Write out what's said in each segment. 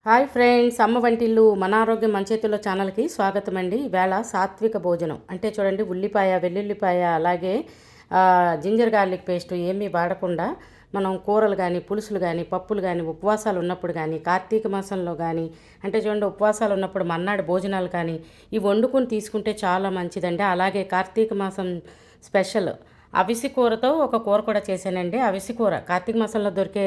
Hi friends, అమ్మ వంటిల్లు మన ఆరోగ్యం మన చేతుల్లో ఛానల్కి స్వాగతం అండి. ఈవేళ సాత్విక భోజనం అంటే చూడండి, ఉల్లిపాయ, వెల్లుల్లిపాయ, అలాగే జింజర్ గార్లిక్ పేస్ట్ ఏమీ వాడకుండా మనం కూరలు కానీ, పులుసులు కానీ, పప్పులు కానీ, ఉపవాసాలు ఉన్నప్పుడు కానీ, కార్తీక మాసంలో కానీ, అంటే చూడండి ఉపవాసాలు ఉన్నప్పుడు మన్నాడు భోజనాలు కానీ ఇవి వండుకొని తీసుకుంటే చాలా మంచిదండి. అలాగే కార్తీక మాసం స్పెషల్ అవిసి కూరతో ఒక కూర కూడా చేశానండి. అవిసి కూర కార్తీక మాసంలో దొరికే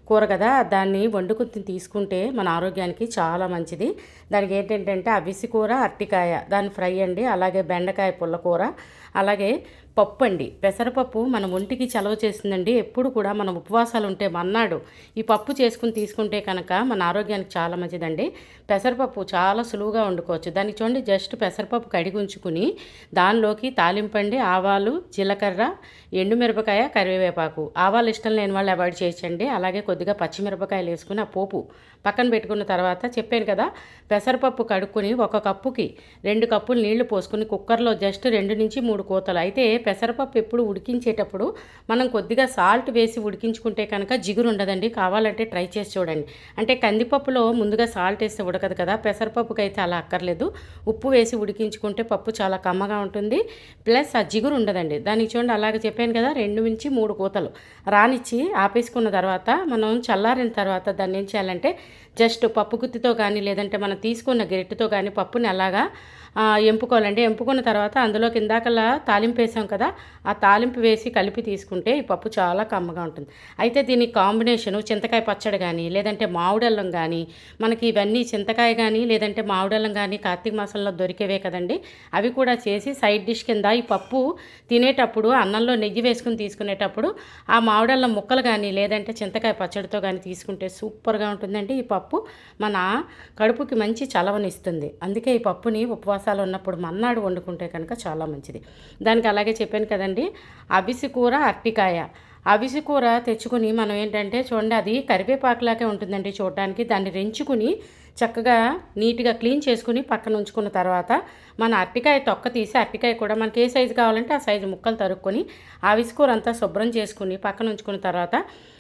కూర కదా, దాన్ని వండుకుని తీసుకుంటే మన ఆరోగ్యానికి చాలా మంచిది. దానికి ఏంటంటే అవిసి కూర, అరటికాయ దాని ఫ్రై అండి, అలాగే బెండకాయ పుల్లకూర, అలాగే పప్పు అండి. పెసరపప్పు మన ఒంటికి చలవ చేస్తుందండి. ఎప్పుడు కూడా మనం ఉపవాసాలు ఉంటే మన్నాడు ఈ పప్పు చేసుకుని తీసుకుంటే కనుక మన ఆరోగ్యానికి చాలా మంచిదండి. పెసరపప్పు చాలా సులువుగా వండుకోవచ్చు. దానికి చూడండి, జస్ట్ పెసరపప్పు కడిగి ఉంచుకుని దానిలోకి తాలింపండి, ఆవాలు, జీలకర్ర, ఎండుమిరపకాయ, కరివేపాకు. ఆవాలు ఇష్టం లేని వాళ్ళు అవాయిడ్ చేయొచ్చండి. అలాగే కొద్దిగా పచ్చిమిరపకాయలు వేసుకుని ఆ పోపు పక్కన పెట్టుకున్న తర్వాత చెప్పాను కదా, పెసరపప్పు కడుక్కొని ఒక కప్పుకి 2 కప్పులు నీళ్లు పోసుకుని కుక్కర్లో జస్ట్ 2 నుంచి 3 కోతలు. అయితే పెసరపప్పు ఎప్పుడు ఉడికించేటప్పుడు మనం కొద్దిగా సాల్ట్ వేసి ఉడికించుకుంటే కనుక జిగురు ఉండదండి. కావాలంటే ట్రై చేసి చూడండి. అంటే కందిపప్పులో ముందుగా సాల్ట్ వేస్తే ఉడకదు కదా, పెసరపప్పుకి అయితే అలా అక్కర్లేదు. ఉప్పు వేసి ఉడికించుకుంటే పప్పు చాలా కమ్మగా ఉంటుంది, ప్లస్ ఆ జిగురు ఉండదండి. దానికి చూడండి, అలాగే చెప్పాను కదా, 2 నుంచి 3 కోతలు రానిచ్చి ఆపేసుకున్న తర్వాత మనం చల్లారిన తర్వాత దాన్ని ఏం చేయాలంటే జస్ట్ పప్పు గుత్తితో కానీ, లేదంటే మనం తీసుకున్న గరిటెతో కానీ పప్పుని అలాగా ఎంపుకోవాలండి. ఎంపుకున్న తర్వాత అందులో కిందాకలా తాలింపు వేసాం కదా, ఆ తాలింపు వేసి కలిపి తీసుకుంటే ఈ పప్పు చాలా కమ్మగా ఉంటుంది. అయితే దీనికి కాంబినేషను చింతకాయ పచ్చడి కానీ, లేదంటే మామిడల్లం కానీ, మనకి ఇవన్నీ చింతకాయ కానీ లేదంటే మామిడల్లం కానీ కార్తీక మాసంలో దొరికేవే కదండి, అవి కూడా చేసి సైడ్ డిష్ కింద ఈ పప్పు తినేటప్పుడు అన్నంలో నెయ్యి వేసుకుని తీసుకునేటప్పుడు ఆ మామిడల్లం ముక్కలు కానీ లేదంటే చింతకాయ పచ్చడితో కానీ తీసుకుంటే సూపర్గా ఉంటుందండి. ఈ పప్పు మన కడుపుకి మంచి చలవనిస్తుంది. అందుకే ఈ పప్పుని ఉపవాసాలు ఉన్నప్పుడు మన్నాడు వండుకుంటే కనుక చాలా మంచిది. దానికి అలాగే చెప్పాను కదండి, అవిసి కూర, అరటికాయ. అవిసి కూర తెచ్చుకుని మనం ఏంటంటే చూడండి, అది కరివేపాకులాగే ఉంటుందండి చూడడానికి. దాన్ని రెంచుకుని చక్కగా నీట్గా క్లీన్ చేసుకుని పక్కన ఉంచుకున్న తర్వాత మన అరటికాయ తొక్క తీసి, అరటికాయ కూడా మనకి ఏ సైజు కావాలంటే ఆ సైజు ముక్కలు తరుక్కొని అవిసి కూర అంతా శుభ్రం చేసుకుని పక్కన ఉంచుకున్న తర్వాత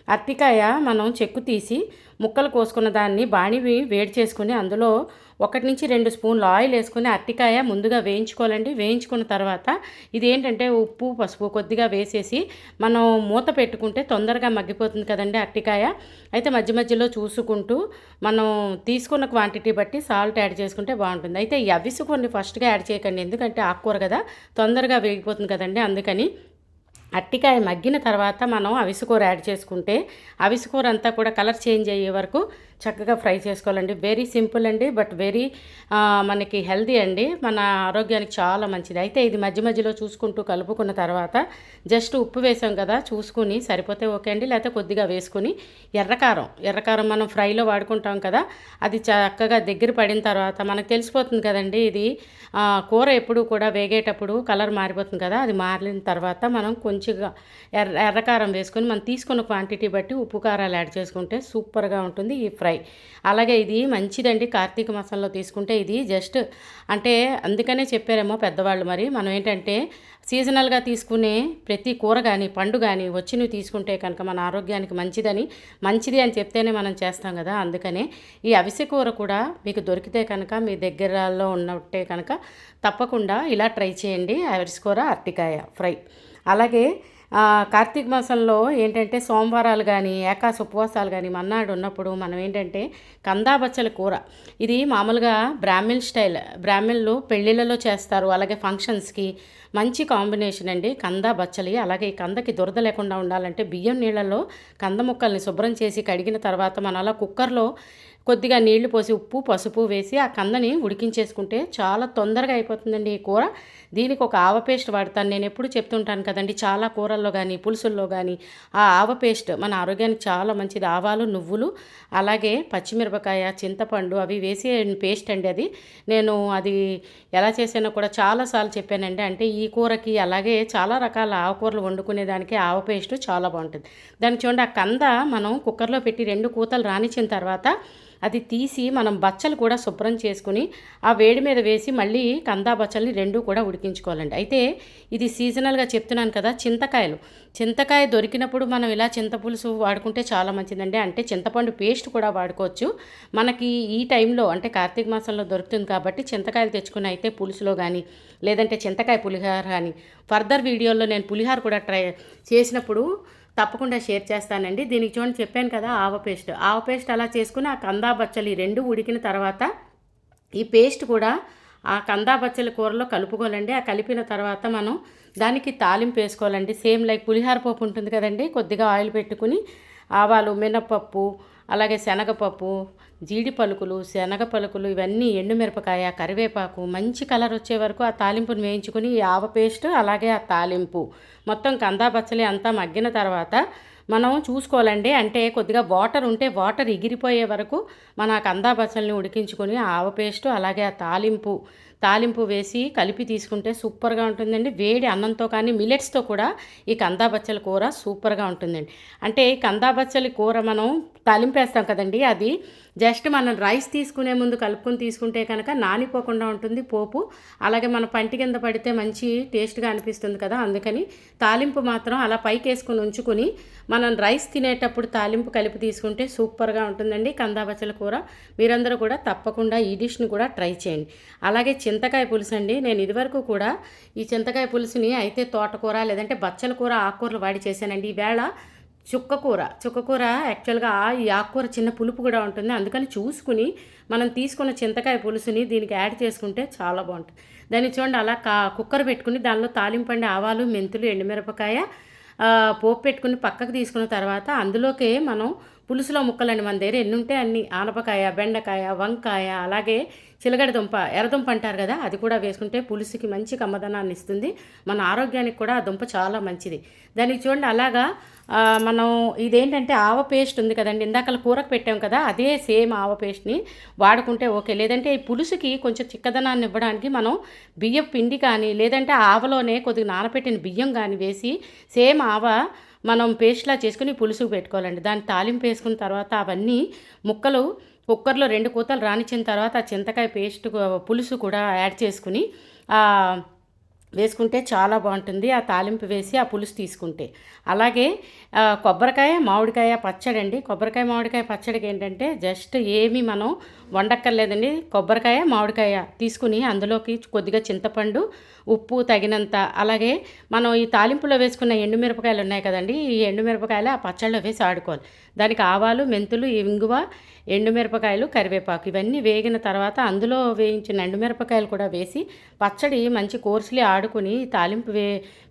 అరటికాయ మనం చెక్కు తీసి ముక్కలు కోసుకున్న దాన్ని బాణివి వేడి చేసుకుని అందులో 1 నుంచి 2 స్పూన్లు ఆయిల్ వేసుకుని అరటికాయ ముందుగా వేయించుకోవాలండి. వేయించుకున్న తర్వాత ఇదేంటంటే ఉప్పు, పసుపు కొద్దిగా వేసేసి మనం మూత పెట్టుకుంటే తొందరగా మగ్గిపోతుంది కదండి అరటికాయ. అయితే మధ్య మధ్యలో చూసుకుంటూ మనం తీసుకున్న క్వాంటిటీ బట్టి సాల్ట్ యాడ్ చేసుకుంటే బాగుంటుంది. అయితే ఈ అవిసి కొన్ని ఫస్ట్గా యాడ్ చేయకండి, ఎందుకంటే ఆకుకూర కదా తొందరగా వేగిపోతుంది కదండి. అందుకని అరటికాయ మగ్గిన తర్వాత మనం అవిసికూర యాడ్ చేసుకుంటే అవిసికూర అంతా కూడా కలర్ చేంజ్ అయ్యే వరకు చక్కగా ఫ్రై చేసుకోవాలండి. వెరీ సింపుల్ అండి, బట్ వెరీ మనకి హెల్దీ అండి, మన ఆరోగ్యానికి చాలా మంచిది. అయితే ఇది మధ్య మధ్యలో చూసుకుంటూ కలుపుకున్న తర్వాత జస్ట్ ఉప్పు వేసాం కదా, చూసుకుని సరిపోతే ఓకే అండి, లేకపోతే కొద్దిగా వేసుకుని ఎర్రకారం మనం ఫ్రైలో వాడుకుంటాం కదా, అది చక్కగా దగ్గర పడిన తర్వాత మనకు తెలిసిపోతుంది కదండి. ఇది కూర ఎప్పుడు కూడా వేగేటప్పుడు కలర్ మారిపోతుంది కదా, అది మారిన తర్వాత మనం కొంచెంగా ఎర్రకారం వేసుకొని మనం తీసుకున్న క్వాంటిటీ బట్టి ఉప్పు కారాలు యాడ్ చేసుకుంటే సూపర్గా ఉంటుంది ఈ ఫ్రై. అలాగే ఇది మంచిదండి, కార్తీక మాసంలో తీసుకుంటే ఇది జస్ట్ అంటే అందుకనే చెప్పారేమో పెద్దవాళ్ళు. మరి మనం ఏంటంటే సీజనల్గా తీసుకునే ప్రతి కూర కానీ, పండు కానీ వచ్చినవి తీసుకుంటే కనుక మన ఆరోగ్యానికి మంచిది అని చెప్తేనే మనం చేస్తాం కదా. అందుకనే ఈ అవిసె కూర కూడా మీకు దొరికితే కనుక మీ దగ్గరలో ఉన్నట్టే కనుక తప్పకుండా ఇలా ట్రై చేయండి, అవిసె కూర, అరటికాయ ఫ్రై. అలాగే కార్తీక మాసంలో ఏంటంటే సోమవారాలు కానీ, ఏకాశి ఉపవాసాలు కానీ మన్నాడు ఉన్నప్పుడు మనం ఏంటంటే కందాబచ్చల కూర. ఇది మామూలుగా బ్రాహ్మిన్లు పెళ్ళిళ్ళలో చేస్తారు, అలాగే ఫంక్షన్స్కి మంచి కాంబినేషన్ అండి కంద బచ్చలి. అలాగే ఈ కందకి దురద లేకుండా ఉండాలంటే బియ్యం నీళ్ళలో కంద ముక్కల్ని శుభ్రం చేసి కడిగిన తర్వాత మనం అలా కుక్కర్లో కొద్దిగా నీళ్లు పోసి ఉప్పు, పసుపు వేసి ఆ కందని ఉడికించేసుకుంటే చాలా తొందరగా అయిపోతుందండి ఈ కూర. దీనికి ఒక ఆవ పేస్ట్ వాడతాను. నేను ఎప్పుడు చెప్తుంటాను కదండి, చాలా కూరల్లో కానీ పులుసుల్లో కానీ ఆ ఆవ పేస్ట్ మన ఆరోగ్యానికి చాలా మంచిది. ఆవాలు, నువ్వులు, అలాగే పచ్చిమిరపకాయ, చింతపండు అవి వేసి పేస్ట్ అండి. అది ఎలా చేసానో కూడా చాలాసార్లు చెప్పానండి. అంటే ఈ కూరకి అలాగే చాలా రకాల ఆకుకూరలు వండుకునేదానికి ఆవ పేస్ట్ చాలా బాగుంటుంది. దానికి చూడండి, ఆ కంద మనం కుక్కర్లో పెట్టి 2 కూతలు రానిచ్చిన తర్వాత అది తీసి మనం బచ్చలు కూడా శుభ్రం చేసుకుని ఆ వేడి మీద వేసి మళ్ళీ కందా బచ్చల్ని రెండూ కూడా ఉడికించుకోవాలండి. అయితే ఇది సీజనల్గా చెప్తున్నాను కదా, చింతకాయ దొరికినప్పుడు మనం ఇలా చింతపులుసు వాడుకుంటే చాలా మంచిదండి. అంటే చింతపండు పేస్ట్ కూడా వాడుకోవచ్చు. మనకి ఈ టైంలో అంటే కార్తీక మాసంలో దొరుకుతుంది కాబట్టి చింతకాయలు తెచ్చుకుని అయితే పులుసులో కానీ లేదంటే చింతకాయ పులిహోర కానీ, ఫర్దర్ వీడియోలో నేను పులిహోర కూడా ట్రై చేసినప్పుడు తప్పకుండా షేర్ చేస్తానండి. దీనికి చూడండి చెప్పాను కదా, ఆవ పేస్ట్ అలా చేసుకుని ఆ కందా బచ్చలు ఈ రెండు ఉడికిన తర్వాత ఈ పేస్ట్ కూడా ఆ కందా బచ్చల కూరలో కలుపుకోవాలండి. ఆ కలిపిన తర్వాత మనం దానికి తాలింపు వేసుకోవాలండి. సేమ్ లైక్ పులిహార పప్పు ఉంటుంది కదండి, కొద్దిగా ఆయిల్ పెట్టుకుని ఆవాలు, మినపప్పు, అలాగే శనగపప్పు, జీడి పలుకులు, శనగ పలుకులు, ఇవన్నీ ఎండుమిరపకాయ, కరివేపాకు మంచి కలర్ వచ్చే వరకు ఆ తాలింపును వేయించుకుని ఈ ఆవ పేస్ట్ అలాగే ఆ తాలింపు మొత్తం కందా బచ్చలి అంతా మగ్గిన తర్వాత మనం చూసుకోవాలండి. అంటే కొద్దిగా వాటర్ ఉంటే వాటర్ ఎగిరిపోయే వరకు మన కందా బచ్చల్ని ఉడికించుకొని ఆవ పేస్ట్ అలాగే ఆ తాలింపు వేసి కలిపి తీసుకుంటే సూపర్గా ఉంటుందండి. వేడి అన్నంతో కానీ మిల్లెట్స్తో కూడా ఈ కందా బచ్చల కూర సూపర్గా ఉంటుందండి. అంటే కందా బచ్చలి కూర మనం తాలింపేస్తాం కదండి, అది జస్ట్ మనం రైస్ తీసుకునే ముందు కలుపుకొని తీసుకుంటే కనుక నానిపోకుండా ఉంటుంది పోపు. అలాగే మన పంటి కింద పడితే మంచి టేస్ట్గా అనిపిస్తుంది కదా, అందుకని తాలింపు మాత్రం అలా పైకి వేసుకొని ఉంచుకొని మనం రైస్ తినేటప్పుడు తాలింపు కలిపి తీసుకుంటే సూపర్గా ఉంటుందండి కందా బచ్చల కూర. మీరందరూ కూడా తప్పకుండా ఈ డిష్ని కూడా ట్రై చేయండి. అలాగే చింతకాయ పులుసు అండి, నేను ఇదివరకు కూడా ఈ చింతకాయ పులుసుని అయితే తోటకూర లేదంటే బచ్చల కూర ఆకుకూరలు వాడి చేశానండి. ఈవేళ చుక్కకూర యాక్చువల్గా ఈ ఆకుకూర చిన్న పులుపు కూడా ఉంటుంది, అందుకని చూసుకుని మనం తీసుకున్న చింతకాయ పులుసుని దీనికి యాడ్ చేసుకుంటే చాలా బాగుంటుంది. దాన్ని చూడండి అలా కుక్కర్ పెట్టుకుని దానిలో తాలింపండి ఆవాలు, మెంతులు, ఎండుమిరపకాయ పోపు పెట్టుకుని పక్కకు తీసుకున్న తర్వాత అందులోకే మనం పులుసులో ముక్కలండి మన దగ్గర ఎన్ని ఉంటే అన్ని, ఆనపకాయ, బెండకాయ, వంకాయ, అలాగే చిలగడదుంప, ఎర్రదుంప అంటారు కదా, అది కూడా వేసుకుంటే పులుసుకి మంచి కమ్మదనాన్ని ఇస్తుంది. మన ఆరోగ్యానికి కూడా ఆ దుంప చాలా మంచిది. దానికి చూడండి అలాగా మనం ఇదేంటంటే ఆవ పేస్ట్ ఉంది కదండి, ఇందాక కూరకు పెట్టాం కదా, అదే సేమ్ ఆవ పేస్ట్ని వాడుకుంటే ఓకే. లేదంటే ఈ పులుసుకి కొంచెం చిక్కదనాన్ని ఇవ్వడానికి మనం బియ్యం పిండి కానీ లేదంటే ఆవలోనే కొద్దిగా నానపెట్టిన బియ్యం కానీ వేసి సేమ్ ఆవ మనం పేస్ట్లా చేసుకుని పులుసుకు పెట్టుకోవాలండి. దాన్ని తాలింపు వేసుకున్న తర్వాత అవన్నీ ముక్కలు కుక్కర్లో 2 కూతలు రానిచ్చిన తర్వాత ఆ చింతకాయ పేస్ట్ పులుసు కూడా యాడ్ చేసుకుని వేసుకుంటే చాలా బాగుంటుంది. ఆ తాలింపు వేసి ఆ పులుసు తీసుకుంటే. అలాగే కొబ్బరికాయ మామిడికాయ పచ్చడి అండి. కొబ్బరికాయ మామిడికాయ పచ్చడికి ఏంటంటే జస్ట్ ఏమీ మనం వండక్కర్లేదండి. కొబ్బరికాయ మామిడికాయ తీసుకుని అందులోకి కొద్దిగా చింతపండు, ఉప్పు తగినంత, అలాగే మనం ఈ తాలింపులో వేసుకున్న ఎండుమిరపకాయలు ఉన్నాయి కదండి, ఈ ఎండుమిరపకాయలు ఆ పచ్చడిలో వేసి ఆడుకోవాలి. దానికి ఆవాలు, మెంతులు, ఇంగువ, ఎండుమిరపకాయలు, కరివేపాకు ఇవన్నీ వేగిన తర్వాత అందులో వేయించిన ఎండుమిరపకాయలు కూడా వేసి పచ్చడి మంచి కోర్సులే ఆడుకుని తాలింపు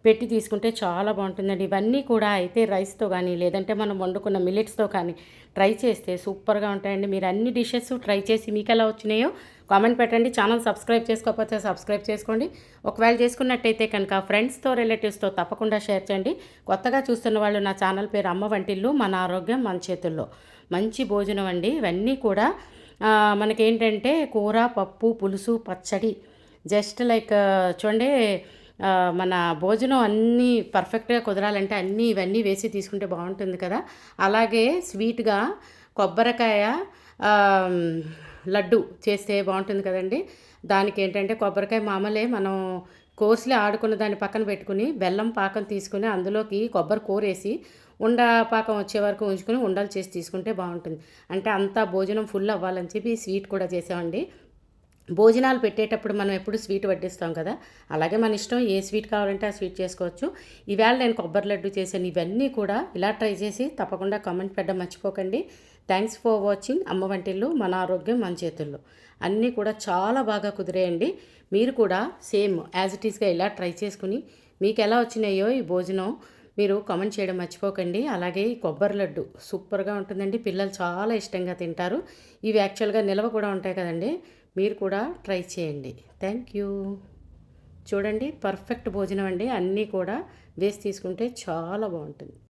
పెట్టి తీసుకుంటే చాలా బాగుంటుందండి. ఇవన్నీ కూడా అయితే రైస్తో కానీ లేదంటే మనం వండుకున్న మిల్లెట్స్తో కానీ ట్రై చేస్తే సూపర్గా ఉంటాయండి. మీరు అన్ని డిషెస్ ట్రై చేసి మీకు ఎలా వచ్చినాయో కామెంట్ పెట్టండి. ఛానల్ సబ్స్క్రైబ్ చేసుకోకపోతే సబ్స్క్రైబ్ చేసుకోండి. ఒకవేళ చేసుకున్నట్టయితే కనుక ఫ్రెండ్స్తో రిలేటివ్స్తో తప్పకుండా షేర్ చేయండి. కొత్తగా చూస్తున్న వాళ్ళు నా ఛానల్ పేరు అమ్మ వంటిల్లు, మన ఆరోగ్యం మన చేతుల్లో. మంచి భోజనం అండి. ఇవన్నీ కూడా మనకేంటంటే కూర, పప్పు, పులుసు, పచ్చడి జస్ట్ లైక్ చూడండి మన భోజనం అన్నీ పర్ఫెక్ట్గా కుదరాలంటే అన్నీ ఇవన్నీ వేసి తీసుకుంటే బాగుంటుంది కదా. అలాగే స్వీట్గా కొబ్బరికాయ లడ్డు చేస్తే బాగుంటుంది కదండి. దానికి ఏంటంటే కొబ్బరికాయ మామూలే మనం కోర్సులే ఆడుకున్న దాన్ని పక్కన పెట్టుకుని బెల్లం పాకం తీసుకుని అందులోకి కొబ్బరి కూరేసి ఉండ పాకం వచ్చే వరకు ఉంచుకొని ఉండలు చేసి తీసుకుంటే బాగుంటుంది. అంటే అంతా భోజనం ఫుల్ అవ్వాలని చెప్పి స్వీట్ కూడా చేసామండి. భోజనాలు పెట్టేటప్పుడు మనం ఎప్పుడు స్వీట్ వడ్డిస్తాం కదా, అలాగే మన ఇష్టం ఏ స్వీట్ కావాలంటే ఆ స్వీట్ చేసుకోవచ్చు. ఈవేళ నేను కొబ్బరి లడ్డు చేశాను. ఇవన్నీ కూడా ఇలా ట్రై చేసి తప్పకుండా కామెంట్ పెట్టడం మర్చిపోకండి. థ్యాంక్స్ ఫర్ వాచింగ్ అమ్మ వంటిల్లు, మన ఆరోగ్యం మన చేతుల్లో. అన్నీ కూడా చాలా బాగా కుదిరేయండి. మీరు కూడా సేమ్ యాజ్ ఇట్ ఈస్గా ఇలా ట్రై చేసుకుని మీకు ఎలా వచ్చినాయో ఈ భోజనం మీరు కామెంట్ చేయడం మర్చిపోకండి. అలాగే ఈ కొబ్బరి లడ్డు సూపర్గా ఉంటుందండి. పిల్లలు చాలా ఇష్టంగా తింటారు. ఇవి యాక్చువల్గా నిల్వ కూడా ఉంటాయి కదండి. మీరు కూడా ట్రై చేయండి. Thank you. చూడండి పర్ఫెక్ట్ భోజనం అండి. అన్నీ కూడా వేసి తీసుకుంటే చాలా బాగుంటుంది.